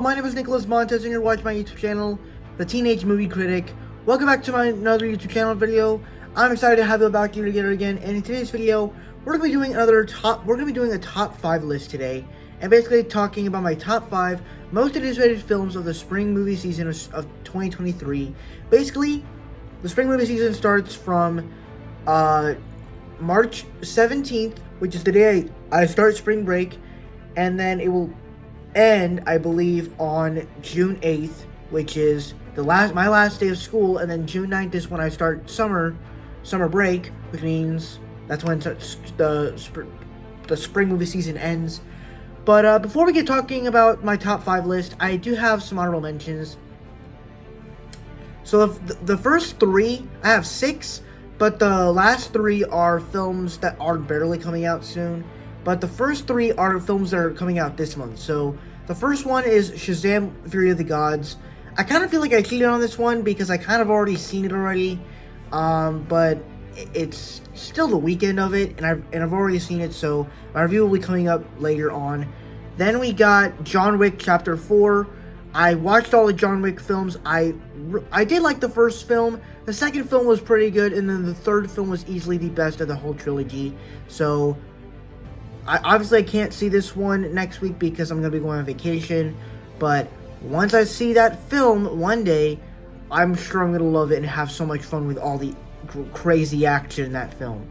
my name is Nicholas Montes and you're watching my YouTube channel, The Teenage Movie Critic. Welcome back to my another YouTube channel video. I'm excited to have you back here together again, and in today's video, we're gonna be doing a top 5 list today, and basically talking about my top 5 most anticipated films of the spring movie season of 2023. Basically, the spring movie season starts from March 17th, which is the day I start spring break, and then it will end, I believe, on June 8th, which is my last day of school, and then June 9th is when I start summer break, which means that's when the spring movie season ends. But before we get talking about my top 5 list, I do have some honorable mentions. So the first 3, I have 6, but the last 3 are films that are barely coming out soon. But the first 3 are films that are coming out this month. So the first one is Shazam! Fury of the Gods. I kind of feel like I cheated on this one because I kind of already seen it already. But it's still the weekend of it, and I've already seen it, so my review will be coming up later on. Then we got John Wick Chapter 4. I watched all the John Wick films. I did like the first film. The second film was pretty good, and then the third film was easily the best of the whole trilogy. So I can't see this one next week because I'm going to be going on vacation. But once I see that film one day, I'm sure I'm going to love it and have so much fun with all the crazy action in that film.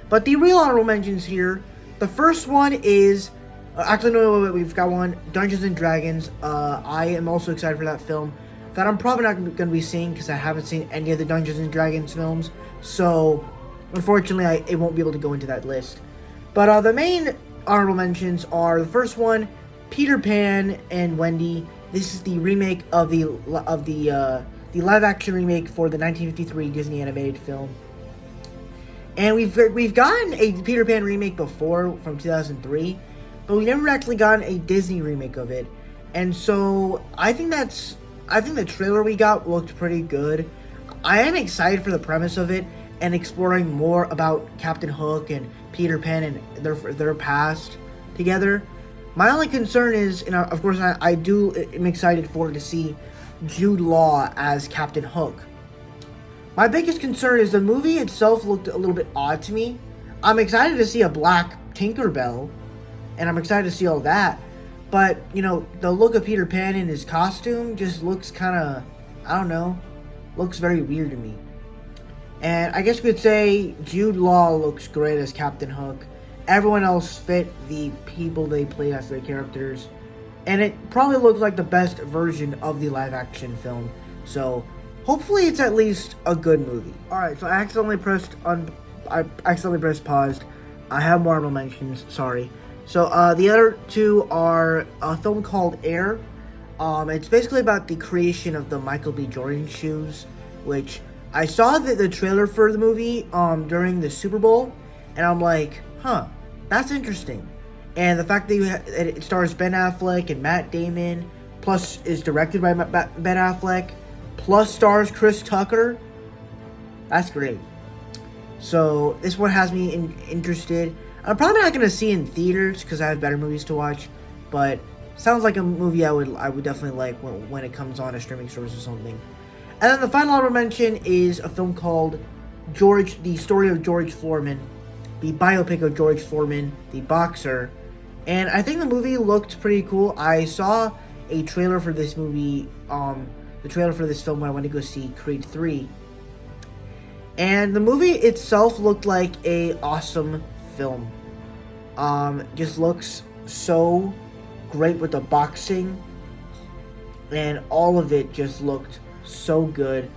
But the real honorable mentions here, the first one is, actually no, we've got one, Dungeons & Dragons. I am also excited for that film that I'm probably not going to be seeing because I haven't seen any of the Dungeons & Dragons films. So, unfortunately, it won't be able to go into that list. But the main honorable mentions are, the first one, Peter Pan and Wendy. This is the remake of the live-action remake for the 1953 Disney animated film. And we've gotten a Peter Pan remake before from 2003, but we never actually gotten a Disney remake of it. And so I think the trailer we got looked pretty good. I am excited for the premise of it and exploring more about Captain Hook and Peter Pan and their past together. My only concern is, and of course I am excited to see Jude Law as Captain Hook. My biggest concern is the movie itself looked a little bit odd to me. I'm excited to see a black Tinkerbell, and I'm excited to see all that. But, you know, the look of Peter Pan in his costume just looks kind of, I don't know, looks very weird to me. And I guess we could say Jude Law looks great as Captain Hook. Everyone else fit the people they played as their characters. And it probably looks like the best version of the live-action film. So, hopefully it's at least a good movie. Alright, so I accidentally pressed paused. I have more honorable mentions, sorry. So, the other 2 are a film called Air. It's basically about the creation of the Michael B. Jordan shoes, which I saw the trailer for the movie during the Super Bowl, and I'm like, that's interesting. And the fact that it stars Ben Affleck and Matt Damon, plus is directed by Ben Affleck, plus stars Chris Tucker, that's great. So this one has me interested. I'm probably not going to see in theaters because I have better movies to watch, but sounds like a movie I would definitely like when it comes on a streaming service or something. And then the final honorable mention is a film called The Story of George Foreman, the biopic of George Foreman, the boxer. And I think the movie looked pretty cool. I saw a trailer for this movie, the trailer for this film when I went to go see Creed 3. And the movie itself looked like a awesome film. Just looks so great with the boxing. And all of it just looked so good.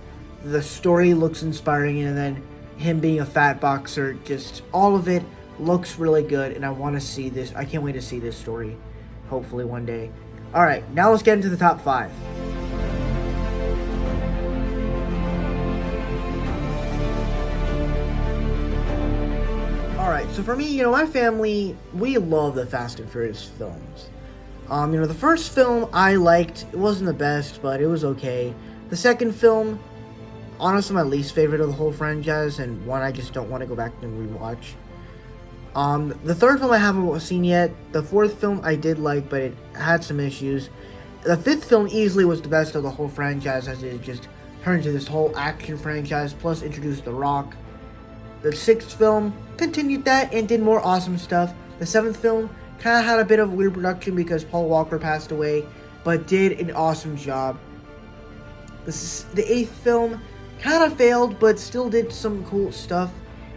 The story looks inspiring, and then him being a fat boxer, just all of it looks really good, and I want to see this. I can't wait to see this story, hopefully one day. Alright, now let's get into the top 5. Alright, so for me, my family, we love the Fast and Furious films. The first film I liked, it wasn't the best, but it was okay. The second film, honestly my least favorite of the whole franchise, and one I just don't want to go back and rewatch. The third film I haven't seen yet. The fourth film I did like, but it had some issues. The fifth film easily was the best of the whole franchise, as it just turned into this whole action franchise, plus introduced The Rock. The sixth film continued that and did more awesome stuff. The seventh film kind of had a bit of weird production because Paul Walker passed away, but did an awesome job. The eighth film kind of failed, but still did some cool stuff.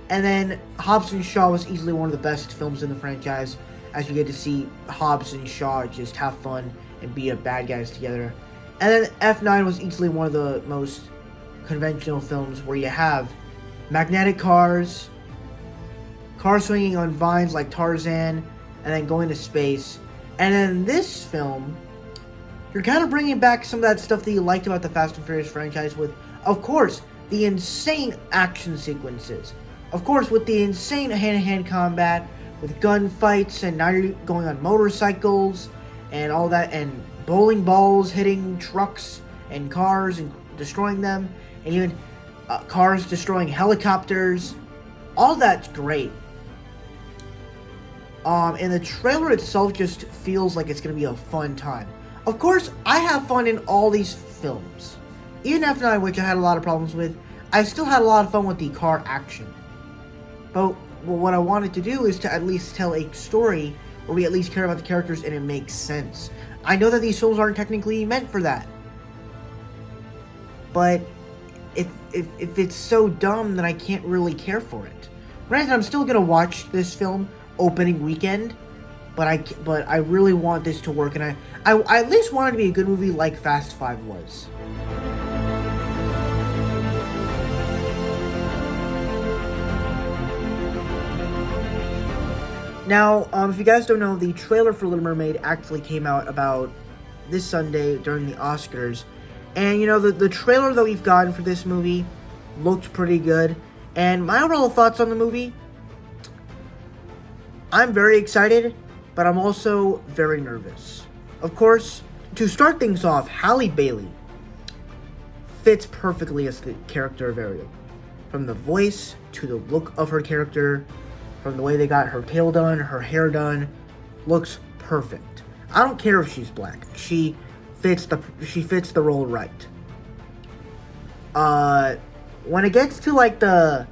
And then Hobbs and Shaw was easily one of the best films in the franchise, as you get to see Hobbs and Shaw just have fun and beat up bad guys together. And then F9 was easily one of the most conventional films, where you have magnetic cars swinging on vines like Tarzan, and then going to space. And then this film, you're kind of bringing back some of that stuff that you liked about the Fast and Furious franchise with, of course, the insane action sequences. Of course, with the insane hand-to-hand combat, with gunfights, and now you're going on motorcycles, and all that, and bowling balls hitting trucks and cars and destroying them, and even cars destroying helicopters. All that's great. And the trailer itself just feels like it's going to be a fun time. Of course, I have fun in all these films. Even F9, which I had a lot of problems with, I still had a lot of fun with the car action. But what I wanted to do is to at least tell a story where we at least care about the characters and it makes sense. I know that these films aren't technically meant for that. But if it's so dumb, then I can't really care for it. Granted, I'm still going to watch this film opening weekend, but I really want this to work, and I at least want it to be a good movie like Fast 5 was. Now, if you guys don't know, the trailer for Little Mermaid actually came out about this Sunday during the Oscars. And, you know, the trailer that we've gotten for this movie looked pretty good. And my overall thoughts on the movie, I'm very excited, but I'm also very nervous. Of course, to start things off, Halle Bailey fits perfectly as the character of Ariel. From the voice, to the look of her character, from the way they got her tail done, her hair done, looks perfect. I don't care if she's black. She fits the role right. When it gets to like the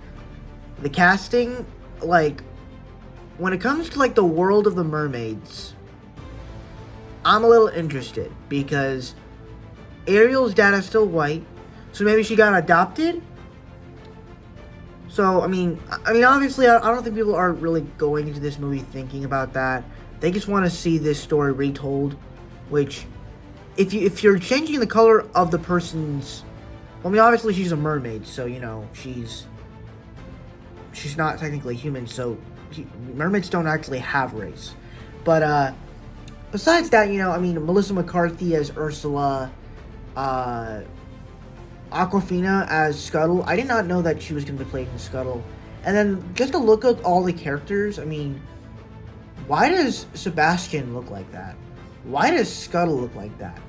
casting, like when it comes to like the world of the mermaids, I'm a little interested because Ariel's dad is still white, so maybe she got adopted. So, I mean, obviously, I don't think people are really going into this movie thinking about that. They just want to see this story retold, which, if you're changing the color of the person's, well, I mean, obviously she's a mermaid, so, you know, she's not technically human, so mermaids don't actually have race. But, besides that, you know, I mean, Melissa McCarthy as Ursula, Awkwafina as Scuttle. I did not know that she was going to be playing Scuttle. And then, just to look at all the characters, I mean, why does Sebastian look like that? Why does Scuttle look like that?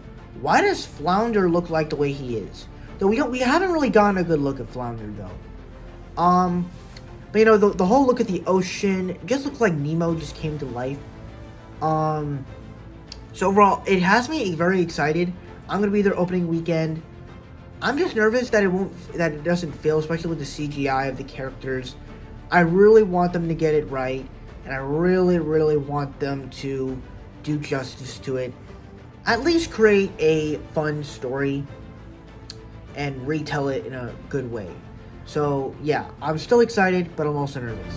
Why does Flounder look like the way he is? Though we haven't really gotten a good look at Flounder, though. But, you know, the whole look at the ocean, it just looks like Nemo just came to life. So overall, it has me very excited. I'm going to be there opening weekend. I'm just nervous that it doesn't fail, especially with the CGI of the characters. I really want them to get it right, and I really, really want them to do justice to it. At least create a fun story and retell it in a good way. So, yeah, I'm still excited, but I'm also nervous.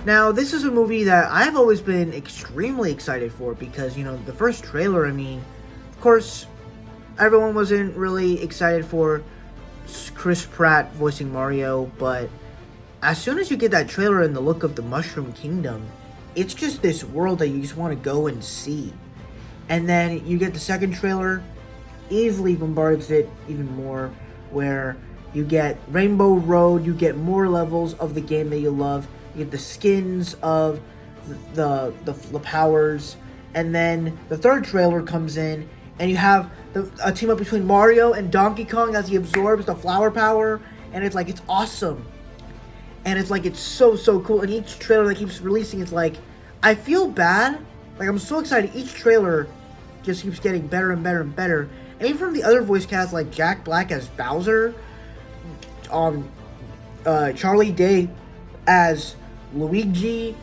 Now, this is a movie that I've always been extremely excited for because, you know, the first trailer, I mean, of course, everyone wasn't really excited for Chris Pratt voicing Mario, but as soon as you get that trailer and the look of the Mushroom Kingdom, it's just this world that you just want to go and see. And then you get the second trailer, easily bombards it even more, where you get Rainbow Road, you get more levels of the game that you love. You get the skins of the powers, and then the third trailer comes in, and you have a team up between Mario and Donkey Kong as he absorbs the flower power, and it's awesome. and it's like, it's so cool. And each trailer that keeps releasing, it's like, I feel bad. Like, I'm so excited. Each trailer just keeps getting better and better and better. And even from the other voice cast, like Jack Black as Bowser, Charlie Day as Luigi,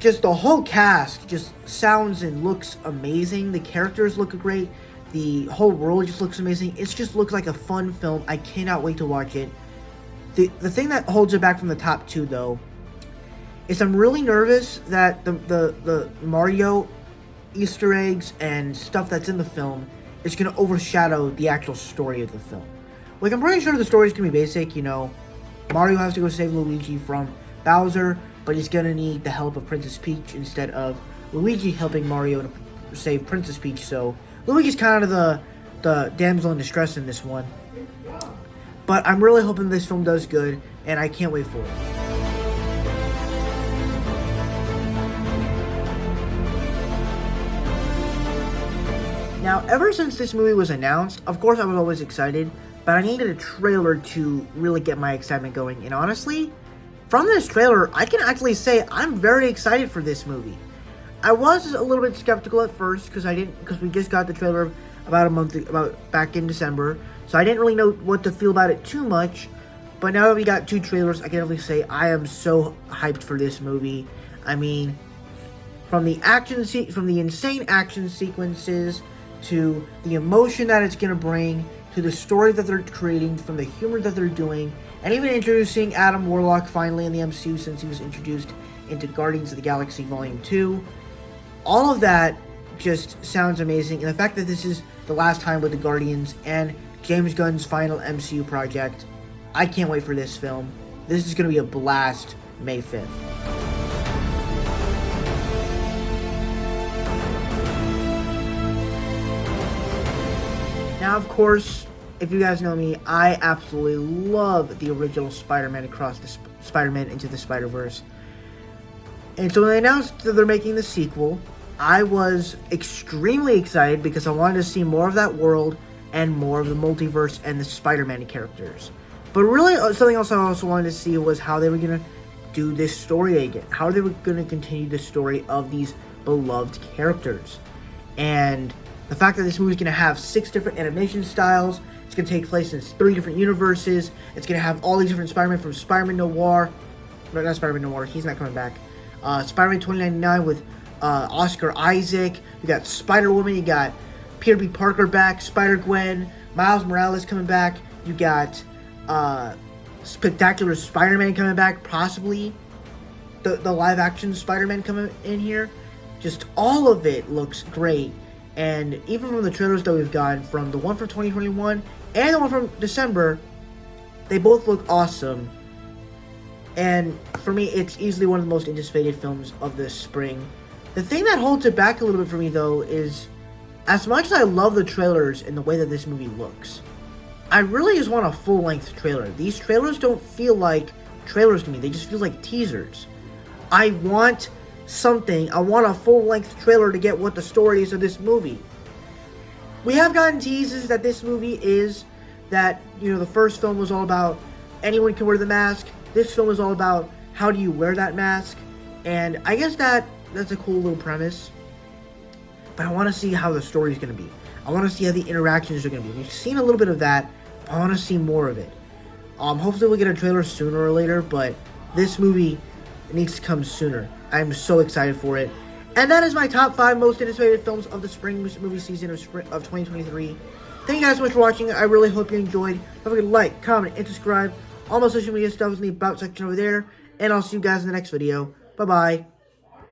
just the whole cast just sounds and looks amazing. The characters look great. The whole world just looks amazing. It just looks like a fun film. I cannot wait to watch it. The thing that holds it back from the top two, though, is I'm really nervous that the Mario Easter eggs and stuff that's in the film is going to overshadow the actual story of the film. Like, I'm pretty sure the story is going to be basic, you know. Mario has to go save Luigi from Bowser, but he's going to need the help of Princess Peach instead of Luigi helping Mario to save Princess Peach. So, Luigi's kind of the damsel in distress in this one. But I'm really hoping this film does good, and I can't wait for it. Now, ever since this movie was announced, of course I was always excited, but I needed a trailer to really get my excitement going. And honestly, from this trailer, I can actually say I'm very excited for this movie. I was a little bit skeptical at first because we just got the trailer about back in December, so I didn't really know what to feel about it too much. But now that we got two trailers, I can definitely say I am so hyped for this movie. I mean, from the insane action sequences to the emotion that it's gonna bring, to the story that they're creating, from the humor that they're doing, and even introducing Adam Warlock finally in the MCU since he was introduced into Guardians of the Galaxy Volume 2. All of that just sounds amazing, and the fact that this is the last time with the Guardians and James Gunn's final MCU project, I can't wait for this film. This is going to be a blast May 5th. Now, of course, if you guys know me, I absolutely love the original Spider-Man Across the Spider-Man Into the Spider-Verse. And so when they announced that they're making the sequel, I was extremely excited because I wanted to see more of that world and more of the multiverse and the Spider-Man characters. But really, something else I also wanted to see was how they were going to do this story again. How they were going to continue the story of these beloved characters. And the fact that this movie is going to have 6 different animation styles, it's going to take place in 3 different universes, it's going to have all these different Spider-Man from Spider-Man Noir, no, not Spider-Man Noir, he's not coming back, Spider-Man 2099 with Oscar Isaac, you got Spider-Woman, you got Peter B. Parker back, Spider-Gwen, Miles Morales coming back, you got Spectacular Spider-Man coming back, possibly the live-action Spider-Man coming in here. Just all of it looks great. And even from the trailers that we've gotten, from the one from 2021 and the one from December, they both look awesome. And for me, it's easily one of the most anticipated films of this spring. The thing that holds it back a little bit for me, though, is as much as I love the trailers and the way that this movie looks, I really just want a full-length trailer. These trailers don't feel like trailers to me. They just feel like teasers. I want something. I want a full-length trailer to get what the story is of this movie. We have gotten teases that this movie is that, you know, the first film was all about anyone can wear the mask. This film is all about how do you wear that mask. And I guess that's a cool little premise. But I want to see how the story is going to be. I want to see how the interactions are going to be. We've seen a little bit of that. But I want to see more of it. Hopefully we'll get a trailer sooner or later. But this movie needs to come sooner. I'm so excited for it. And that is my top 5 most anticipated films of the spring movie season of 2023. Thank you guys so much for watching. I really hope you enjoyed. Don't forget to like, comment, and subscribe. All my social media stuff is in the About section over there. And I'll see you guys in the next video. Bye-bye.